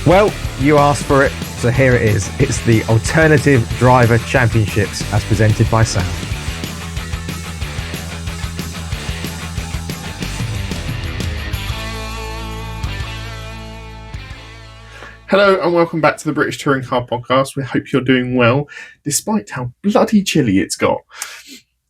Well, you asked for it, so here it is. It's the Alternative Driver Championships as presented by Sam. Hello and welcome back to the British Touring Car Podcast. We hope you're doing well, despite how bloody chilly it's got.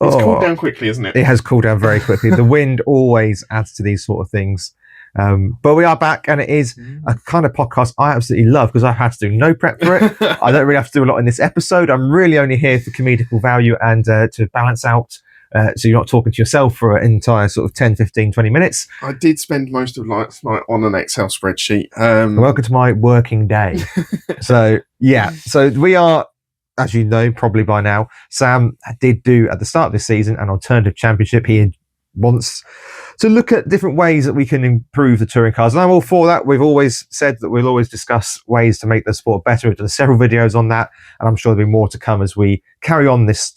It's cooled down quickly, isn't it? It has cooled down very quickly. The wind always adds to these sort of things. But we are back, and it is a kind of podcast I absolutely love because I've had to do no prep for it. I don't really have to do a lot in this episode. I'm really only here for comedical value and to balance out so you're not talking to yourself for an entire sort of 10, 15, 20 minutes. I did spend most of last night on an Excel spreadsheet. Welcome to my working day. So we are, as you know, probably by now, Sam did do at the start of this season an alternative championship. He wants to look at different ways that we can improve the touring cars, and I'm all for that. We've always said that we'll always discuss ways to make the sport better. We've done several videos on that, and I'm sure there'll be more to come as we carry on this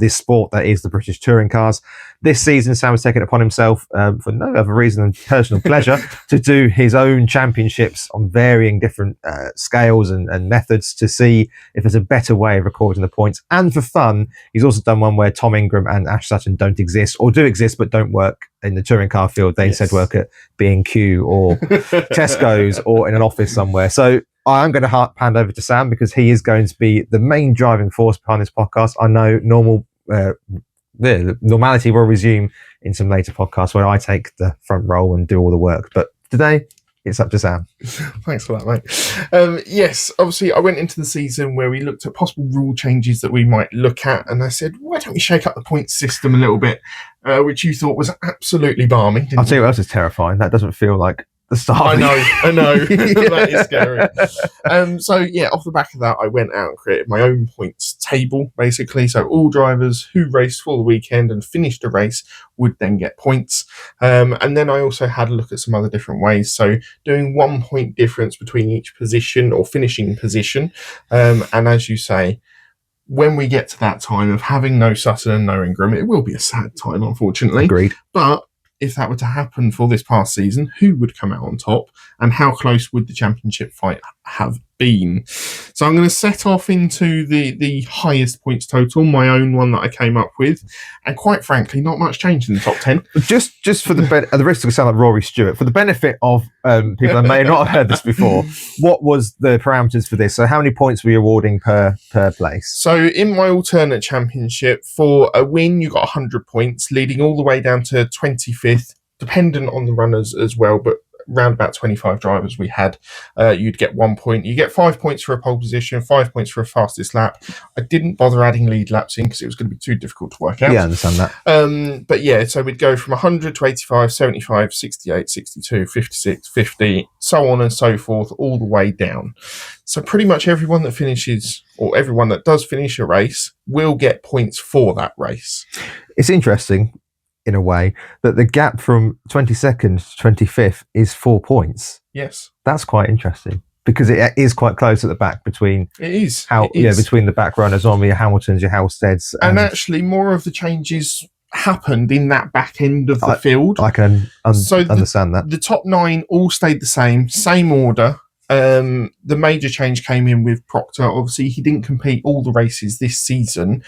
sport that is the British touring cars. This season, Sam has taken it upon himself, for no other reason than personal pleasure, to do his own championships on varying different scales and methods to see if there's a better way of recording the points. And for fun, he's also done one where Tom Ingram and Ash Sutton don't exist, or do exist but don't work in the touring car field. They instead work at B&Q or Tesco's or in an office somewhere. So I'm going to hand over to Sam because he is going to be the main driving force behind this podcast. I know the normality will resume in some later podcasts where I take the front role and do all the work. But today, it's up to Sam. Thanks for that, mate. Yes, obviously, I went into the season where we looked at possible rule changes that we might look at, and I said, why don't we shake up the point system a little bit, which you thought was absolutely balmy. I'll tell you what else is terrifying. That doesn't feel like the start. I know. That is scary. So, off the back of that, I went out and created my own points table, basically. So all drivers who raced for the weekend and finished a race would then get points. And then I also had a look at some other different ways. So doing 1 point difference between each position or finishing position. And as you say, when we get to that time of having no Sutton and no Ingram, it will be a sad time, unfortunately. Agreed. But if that were to happen for this past season, who would come out on top and how close would the championship fight have been? So I'm going to set off into the highest points total, my own one that I came up with, and quite frankly, not much change in the top 10. Just for the risk of sound like Rory Stewart, for the benefit of people that may not have heard this before, what was the parameters for this? So how many points were you awarding per place? So in my alternate championship, for a win, you got 100 points, leading all the way down to 25th, dependent on the runners as well, but around about 25 drivers we had, you'd get 1 point. You get 5 points for a pole position, 5 points for a fastest lap. I didn't bother adding lead laps in because it was going to be too difficult to work out. Yeah, I understand that. But so we'd go from 100 to 85, 75, 68, 62, 56, 50, so on and so forth, all the way down. So pretty much everyone that finishes, or everyone that does finish a race, will get points for that race. It's interesting, in a way, that the gap from 22nd to 25th is 4 points. Yes. That's quite interesting because it is quite close at the back between between the back runners on your Hamiltons, your Halsteads. And actually more of the changes happened in that back end of the field. I can understand that. The top 9 all stayed the same order. The major change came in with Proctor. Obviously, he didn't compete all the races this season,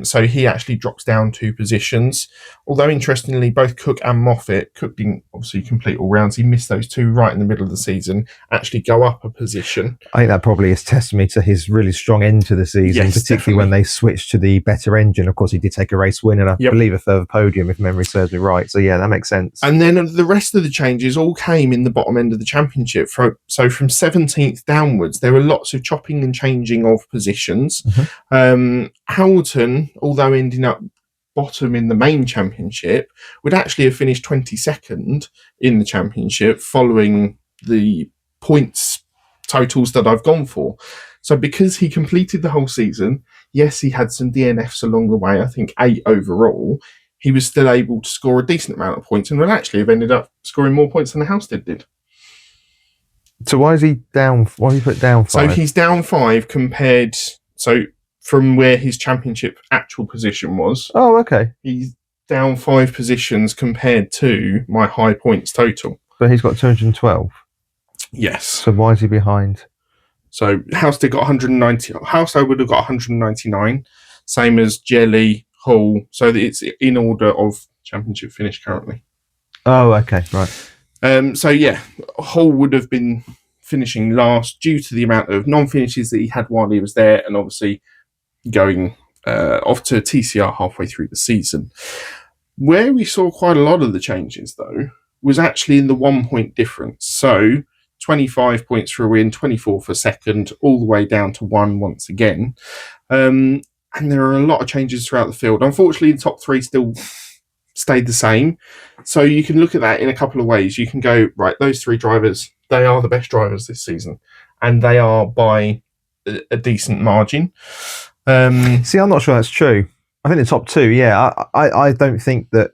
so he actually drops down 2 positions. Although, interestingly, both Cook and Moffat, Cook didn't obviously complete all rounds. He missed those 2 right in the middle of the season, actually go up a position. I think that probably is testimony to his really strong end to the season, particularly when they switched to the better engine. Of course, he did take a race win and I believe a further podium, if memory serves me right. So, yeah, that makes sense. And then the rest of the changes all came in the bottom end of the championship. So from 17th downwards, there were lots of chopping and changing of positions. Hamilton, although ending up bottom in the main championship, would actually have finished 22nd in the championship following the points totals that I've gone for. So because he completed the whole season, yes, he had some DNFs along the way, I think 8 overall, he was still able to score a decent amount of points and would actually have ended up scoring more points than the Halstead did. So why is he down? Why have you put down 5? So he's down 5 compared... So from where his championship actual position was. Oh, okay. He's down 5 positions compared to my high points total. So he's got 212. Yes. So why is he behind? So Housestead got 190. Household would have got 199, same as Jelly, Hull. So it's in order of championship finish currently. Oh, okay, right. So yeah, Hull would have been finishing last due to the amount of non-finishes that he had while he was there, and obviously going off to TCR halfway through the season. Where we saw quite a lot of the changes, though, was actually in the 1 point difference. So 25 points for a win, 24 for second, all the way down to 1 once again. And there are a lot of changes throughout the field. Unfortunately, the top 3 still stayed the same. So you can look at that in a couple of ways. You can go, right, those 3 drivers, they are the best drivers this season, and they are by a decent margin. See, I'm not sure that's true. I think the top 2, yeah. I don't think that.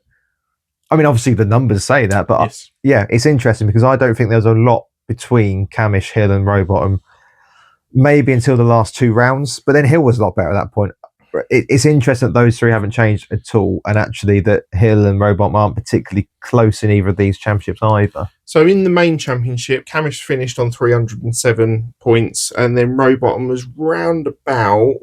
I mean, obviously the numbers say that, but yes. Yeah, it's interesting because I don't think there's a lot between Camish, Hill, and Rowbottom. Maybe until the last 2 rounds, but then Hill was a lot better at that point. It's interesting that those 3 haven't changed at all, and actually that Hill and Rowbottom aren't particularly close in either of these championships either. So in the main championship, Camish finished on 307 points, and then Rowbottom was round about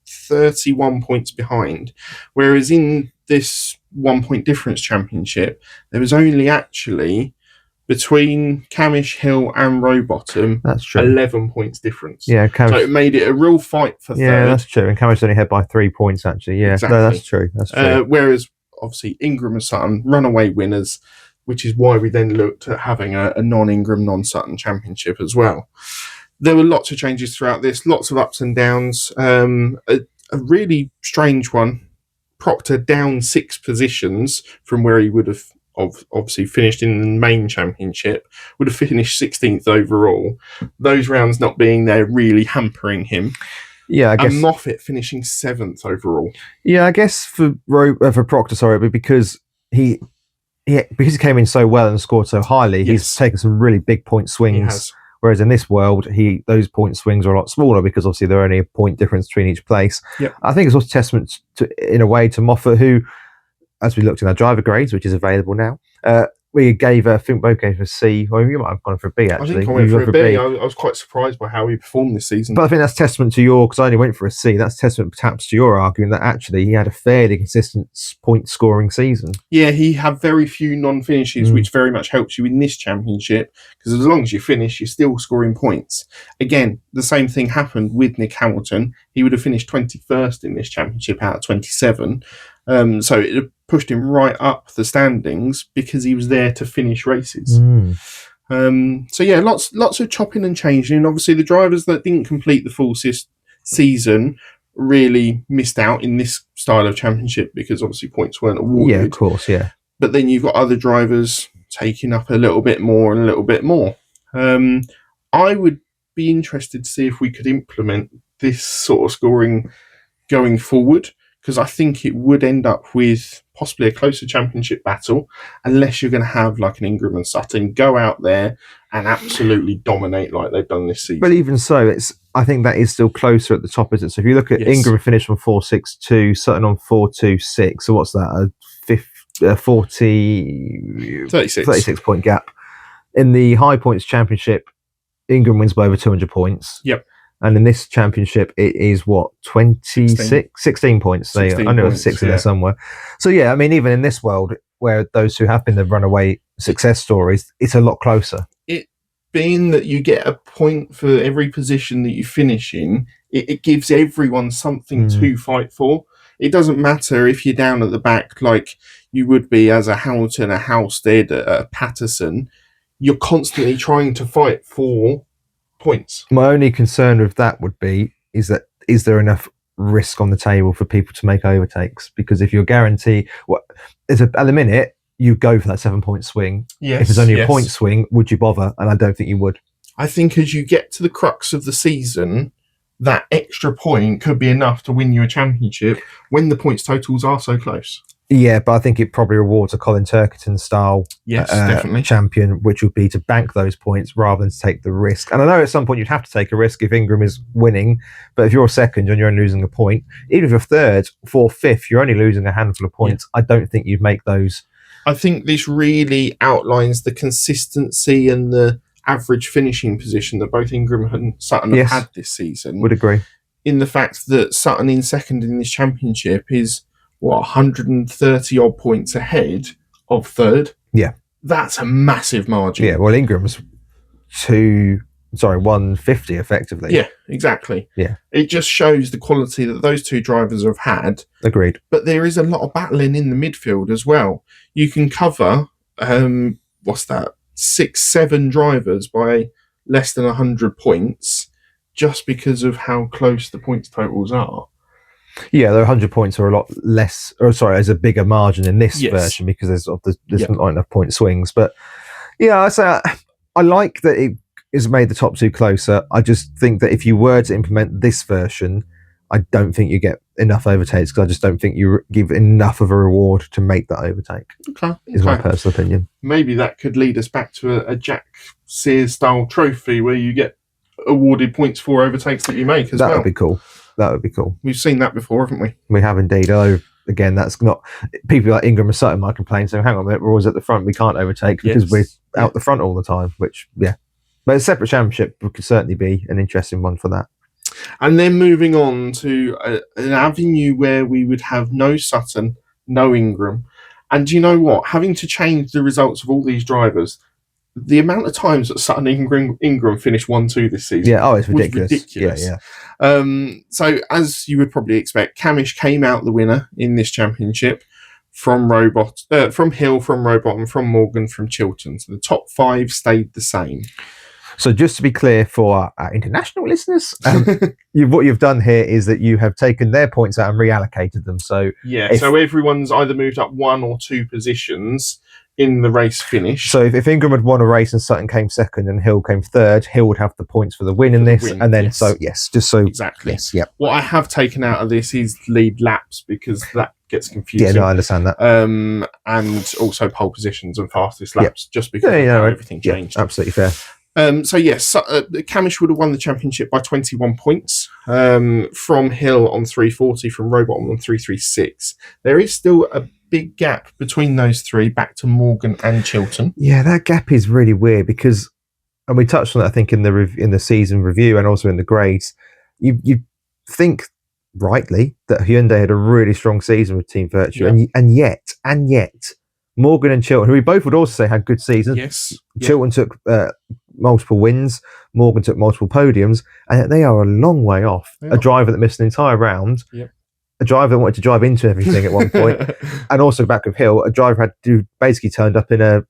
31 points behind. Whereas in this 1 point difference championship, there was only actually between Camish, Hill, and Rowbottom, that's true, 11 points difference. Yeah, Camish, so it made it a real fight for third. Yeah, that's true. And Camish only had by 3 points actually. Yeah, exactly. No, that's true. That's true. Whereas obviously Ingram and Sutton runaway winners, which is why we then looked at having a non-Ingram, non-Sutton championship as well. There were lots of changes throughout this, lots of ups and downs. A really strange one. Proctor down 6 positions from where he would have obviously finished in the main championship, would have finished 16th overall. Those rounds not being there really hampering him. Yeah, I guess. And Moffat finishing 7th overall. Yeah, I guess for Proctor, sorry, but because he came in so well and scored so highly, he's taken some really big point swings. Whereas in this world, those point swings are a lot smaller because obviously they're only a point difference between each place. Yep. I think it's also a testament in a way to Moffat, who, as we looked in our driver grades, which is available now, we gave I think both gave a C. Well, you might have gone for a B actually. I think I went for a B. I was quite surprised by how he performed this season. But I think that's testament to because I only went for a C. That's testament perhaps to your argument that actually he had a fairly consistent point scoring season. Yeah, he had very few non-finishes, which very much helps you in this championship because as long as you finish, you're still scoring points. Again, the same thing happened with Nick Hamilton. He would have finished 21st in this championship out of 27. So it pushed him right up the standings because he was there to finish races. So yeah, lots of chopping and changing. And obviously the drivers that didn't complete the full season really missed out in this style of championship because obviously points weren't awarded. Yeah, of course, yeah. But then you've got other drivers taking up a little bit more and a little bit more. I would be interested to see if we could implement this sort of scoring going forward, because I think it would end up with possibly a closer championship battle unless you're going to have like an Ingram and Sutton go out there and absolutely dominate like they've done this season. But even so, I think that is still closer at the top, isn't it? So if you look at Ingram finished on 4.62, Sutton on 4.26, so what's that? A 36 point gap. In the high points championship, Ingram wins by over 200 points. Yep. And in this championship, it is 16 points. 16 I know there's 6 in there somewhere. So yeah, I mean, even in this world, where those who have been the runaway success stories, it's a lot closer. It being that you get a point for every position that you finish in, it gives everyone something to fight for. It doesn't matter if you're down at the back like you would be as a Hamilton, a Housestead, a Patterson. You're constantly trying to fight for points. My only concern with that would be is there enough risk on the table for people to make overtakes? Because if you're guaranteed, at the minute you go for that 7-point swing. Yes, if there's only a point swing, would you bother? And I don't think you would. I think as you get to the crux of the season, that extra point could be enough to win you a championship when the points totals are so close. Yeah, but I think it probably rewards a Colin Turkerton style definitely champion, which would be to bank those points rather than to take the risk. And I know at some point you'd have to take a risk if Ingram is winning, but if you're second and you're only losing a point, even if you're third, fourth, fifth, you're only losing a handful of points. I don't think you'd make those. I think this really outlines the consistency and the average finishing position that both Ingram and Sutton have had this season. Would agree. In the fact that Sutton in second in this championship is, 130 odd points ahead of third. Yeah. That's a massive margin. Yeah, well, Ingram's 150 effectively. Yeah, exactly. Yeah. It just shows the quality that those two drivers have had. Agreed. But there is a lot of battling in the midfield as well. You can cover, 6-7 drivers by less than 100 points just because of how close the points totals are. Yeah, the 100 points are a lot less, there's a bigger margin in this version because there's not enough point swings. But yeah, I like that it is made the top two closer. I just think that if you were to implement this version, I don't think you get enough overtakes because I just don't think you give enough of a reward to make that overtake. Okay. Is my personal opinion. Maybe that could lead us back to a Jack Sears style trophy where you get awarded points for overtakes that you make as well. That would be cool. That would be cool. We've seen that before, haven't we? We have indeed. Although, again, that's not... People like Ingram and Sutton might complain, so hang on a minute, we're always at the front, we can't overtake because we're out the front all the time, which, yeah. But a separate championship could certainly be an interesting one for that. And then moving on to an avenue where we would have no Sutton, no Ingram. And you know what? Having to change the results of all these drivers, the amount of times that Sutton and Ingram finished 1-2 this season it's ridiculous. Yeah. So as you would probably expect, Camish came out the winner in this championship from Hill, from Robottom, from Morgan, from Chiltern. So the top 5 stayed the same. So just to be clear for our international listeners, what you've done here is that you have taken their points out and reallocated them. So so everyone's either moved up 1 or 2 positions in the race finish. So if Ingram had won a race and Sutton came second and Hill came third, Hill would have the points for the win in this. And then, exactly. Yes, yep. What I have taken out of this is lead laps because that gets confusing. Yeah, no, I understand that. And also pole positions and fastest laps just because everything changed. Absolutely fair. Camish would have won the championship by 21 points from Hill on 340, from Robottom on 336. There is still a big gap between those three back to Morgan and Chiltern. Yeah, that gap is really weird because, and we touched on it, I think, in the season review and also in the grades. You think rightly that Hyundai had a really strong season with Team Virtue, and yet Morgan and Chiltern, who we both would also say had good seasons. Yes, Chiltern took multiple wins, Morgan took multiple podiums, and they are a long way off. A driver that missed an entire round. Yep. A driver that wanted to drive into everything at one point, and also back of Hill, a driver had to basically turned up in a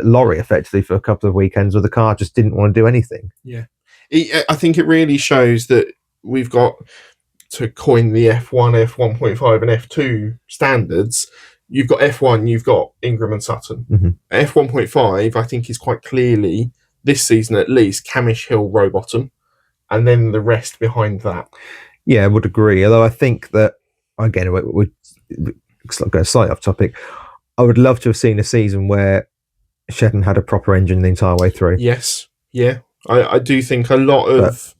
lorry effectively for a couple of weekends where the car just didn't want to do anything. Yeah. I think it really shows that we've got, to coin the F1, F1.5 and F2 standards, you've got F1, you've got Ingram and Sutton. Mm-hmm. F1.5, I think, is quite clearly, this season at least, Camish, Hill, Robottom, and then the rest behind that. Yeah, I would agree. Although I think that, again, we're going slightly off topic, I would love to have seen a season where Shedden had a proper engine the entire way through. Yes, yeah. I do think a lot of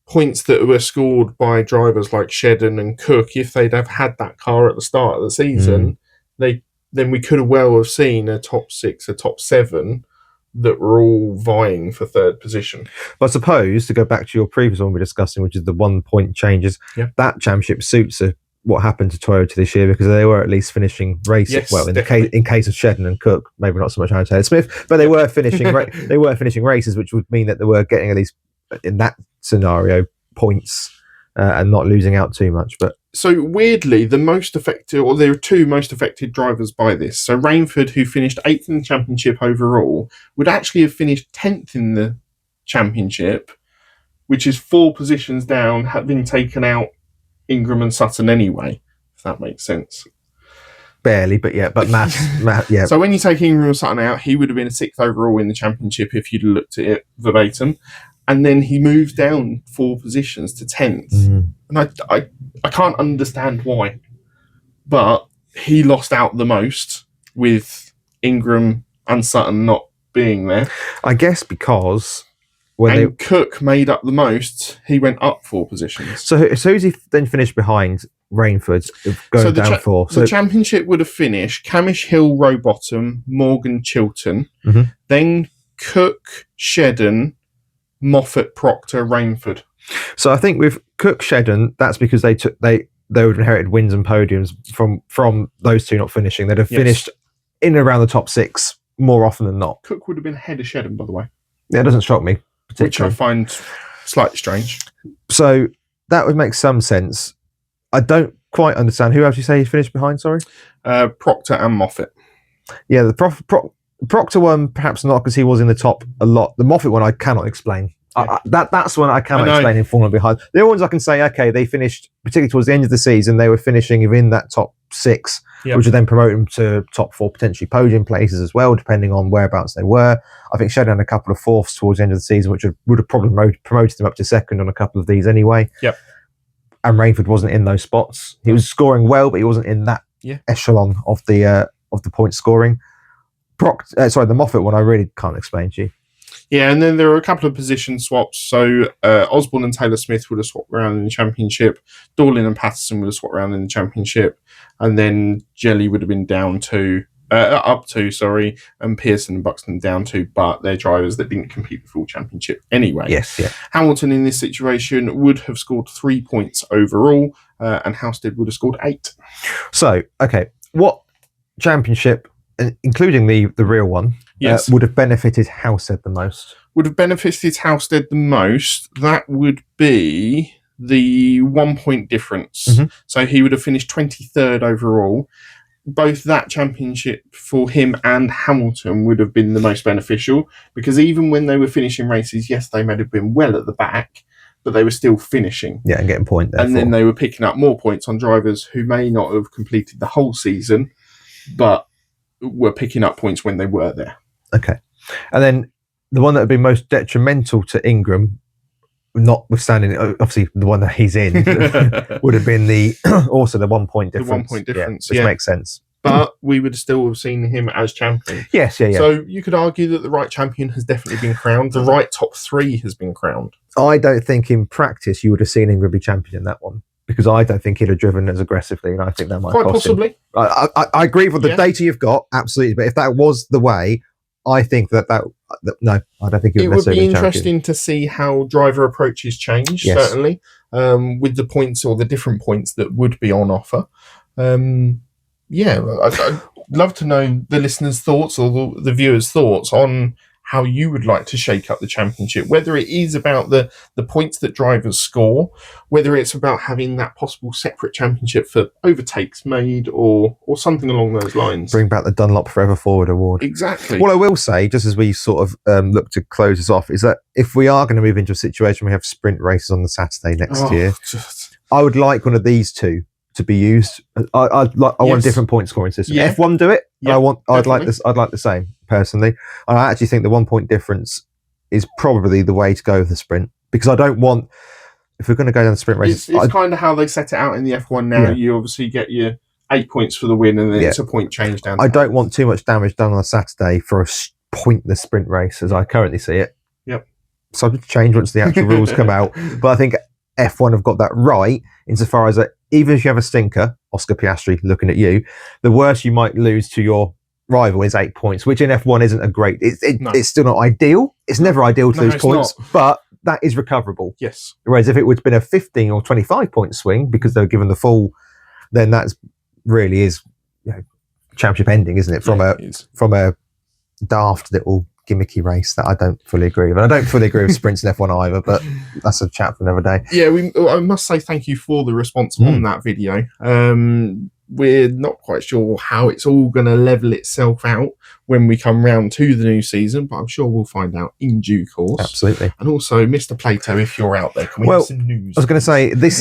points that were scored by drivers like Shedden and Cook, if they'd have had that car at the start of the season, then we could have well have seen a top 6, a top 7 that were all vying for third position. But I suppose, to go back to your previous one we're discussing, which is the 1 point changes, that championship suits what happened to Toyota this year because they were at least finishing races. Yes, well, in case of Shedden and Cook, maybe not so much Aaron Taylor Smith, but they were finishing finishing races, which would mean that they were getting, at least in that scenario, points and not losing out too much. But so weirdly, there are 2 most affected drivers by this. So Rainford, who finished 8th in the championship overall, would actually have finished 10th in the championship, which is 4 positions down, having taken out Ingram and Sutton anyway, if that makes sense. Barely, but mass, yeah. So when you take Ingram and Sutton out, he would have been a 6th overall in the championship if you'd looked at it verbatim. And then he moves down 4 positions to 10th. And I can't understand why. But he lost out the most with Ingram and Sutton not being there. I guess because Cook made up the most, he went up 4 positions. So who's he then finished behind Rainford, going down 4? So the championship would have finished Camish, Hill, Robottom, Morgan, Chiltern. Mm-hmm. Then Cook, Shedden, Moffat, Proctor, Rainford. So I think with Cook, Shedden, that's because they would have inherited wins and podiums from those two not finishing. They'd have finished in and around the top 6 more often than not. Cook would have been ahead of Shedden, by the way. Yeah, it doesn't shock me particularly. Which I find slightly strange. So that would make some sense. I don't quite understand. Who else you say he finished behind, sorry? Proctor and Moffat. Yeah, the Proctor one, perhaps not, because he was in the top a lot. The Moffat one, I cannot explain. Yeah. That's one I cannot explain in falling behind. The other ones I can say, okay, they finished, particularly towards the end of the season, they were finishing within that top 6, which would then promote them to top 4, potentially podium places as well, depending on whereabouts they were. I think Shedden had a couple of 4ths towards the end of the season, which would have probably promoted them up to 2nd on a couple of these anyway. Yep. And Rainford wasn't in those spots. He was scoring well, but he wasn't in that echelon of the point scoring. The Moffat one, I really can't explain to you. Yeah, and then there are a couple of position swaps. So Osborne and Taylor Smith would have swapped around in the championship. Dorlin and Patterson would have swapped around in the championship. And then Jelly would have been up to, and Pearson and Buxton down to, but they're drivers that didn't compete the full championship anyway. Yes, yeah. Hamilton in this situation would have scored 3 points overall, and Halstead would have scored 8. So, okay, what championship, including the real one, would have benefited Halstead the most? Would have benefited Halstead the most? That would be the 1 point difference. Mm-hmm. So he would have finished 23rd overall. Both that championship for him and Hamilton would have been the most beneficial, because even when they were finishing races, yes, they may have been well at the back, but they were still finishing. Yeah, and getting points. And then they were picking up more points on drivers who may not have completed the whole season, but were picking up points when they were there. Okay. And then the one that would be most detrimental to Ingram, notwithstanding obviously the one that he's in, would have been also the 1 point difference. The 1 point difference, which makes sense. But we would still have seen him as champion. Yes, yeah. So you could argue that the right champion has definitely been crowned. The right top 3 has been crowned. I don't think in practice you would have seen Ingram be champion in that one, because I don't think he'd have driven as aggressively, and I think that might quite cost possibly. him. I agree with the data you've got, absolutely. But if that was the way, I think that no, I don't think it would be interesting to see how driver approaches change, certainly, with the points or the different points that would be on offer. I'd love to know the listeners' thoughts or the viewers' thoughts on how you would like to shake up the championship, whether it is about the points that drivers score, whether it's about having that possible separate championship for overtakes made or something along those lines. Bring back the Dunlop Forever Forward Award. Exactly. What I will say, just as we sort of look to close this off, is that if we are going to move into a situation where we have sprint races on the Saturday next year, I would like one of these two to be used. I want a different point scoring system. Yeah. F1 do it. Yeah, I'd like the same personally. And I actually think the 1 point difference is probably the way to go with the sprint, because I don't want, if we're going to go down the sprint races, it's kind of how they set it out in the F1 now. You obviously get your 8 points for the win, and then it's a point change down. I don't want too much damage done on a Saturday for a pointless sprint race as I currently see it. Yep. Subject to change once the actual rules come out. But I think F1 have got that right insofar as that even if you have a stinker, Oscar Piastri looking at you, the worst you might lose to your rival is 8 points, which in F1 isn't a great. It's still not ideal. It's never ideal to lose points, but that is recoverable. Yes. Whereas if it would have been a 15 or 25 point swing because they were given the full, then that's really is championship ending, isn't it? From a daft little gimmicky race that I don't fully agree with. And I don't fully agree with sprints in F1 either, but that's a chat for another day. Yeah, I must say thank you for the response on that video. We're not quite sure how it's all going to level itself out when we come round to the new season, but I'm sure we'll find out in due course. Absolutely. And also, Mr. Plato, if you're out there, can we have some news? I was going to say, this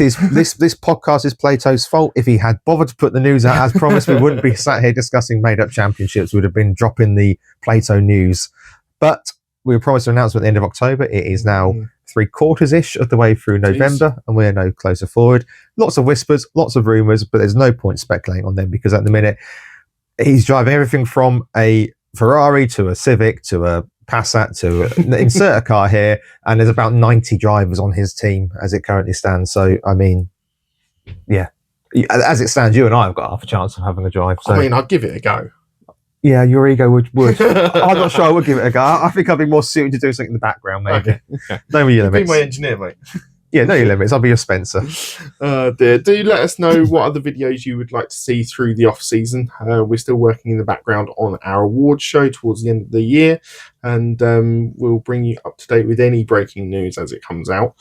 podcast is Plato's fault. If he had bothered to put the news out as promised, we wouldn't be sat here discussing made-up championships. We would have been dropping the Plato news. But we were promised an announcement at the end of October. It is now 3/4-ish of the way through November, and we're no closer forward. Lots of whispers, lots of rumours, but there's no point speculating on them, because at the minute he's driving everything from a Ferrari to a Civic to a Passat to insert a car here, and there's about 90 drivers on his team as it currently stands. So, I mean, yeah, as it stands, you and I have got half a chance of having a drive. So. I mean, I'd give it a go. Yeah, your ego would. I'm not sure I would give it a go. I think I'd be more suited to do something in the background, maybe. Okay. Know your You'd be limits. my engineer, mate. Yeah, know your limits. I'll be your Spencer. Dear. Do let us know what other videos you would like to see through the off season. We're still working in the background on our awards show towards the end of the year, and we'll bring you up to date with any breaking news as it comes out.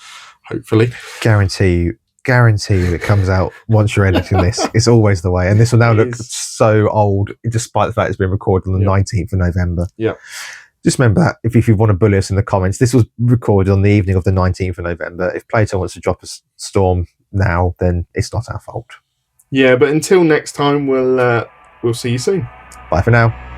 Hopefully, Guarantee you it comes out once you're editing this. It's always the way, and this will now look so old, despite the fact it's been recorded on the 19th of November. Yeah. Just remember that if you want to bully us in the comments, this was recorded on the evening of the 19th of November. If Plato wants to drop a storm now, then it's not our fault. Yeah, but until next time, we'll see you soon. Bye for now.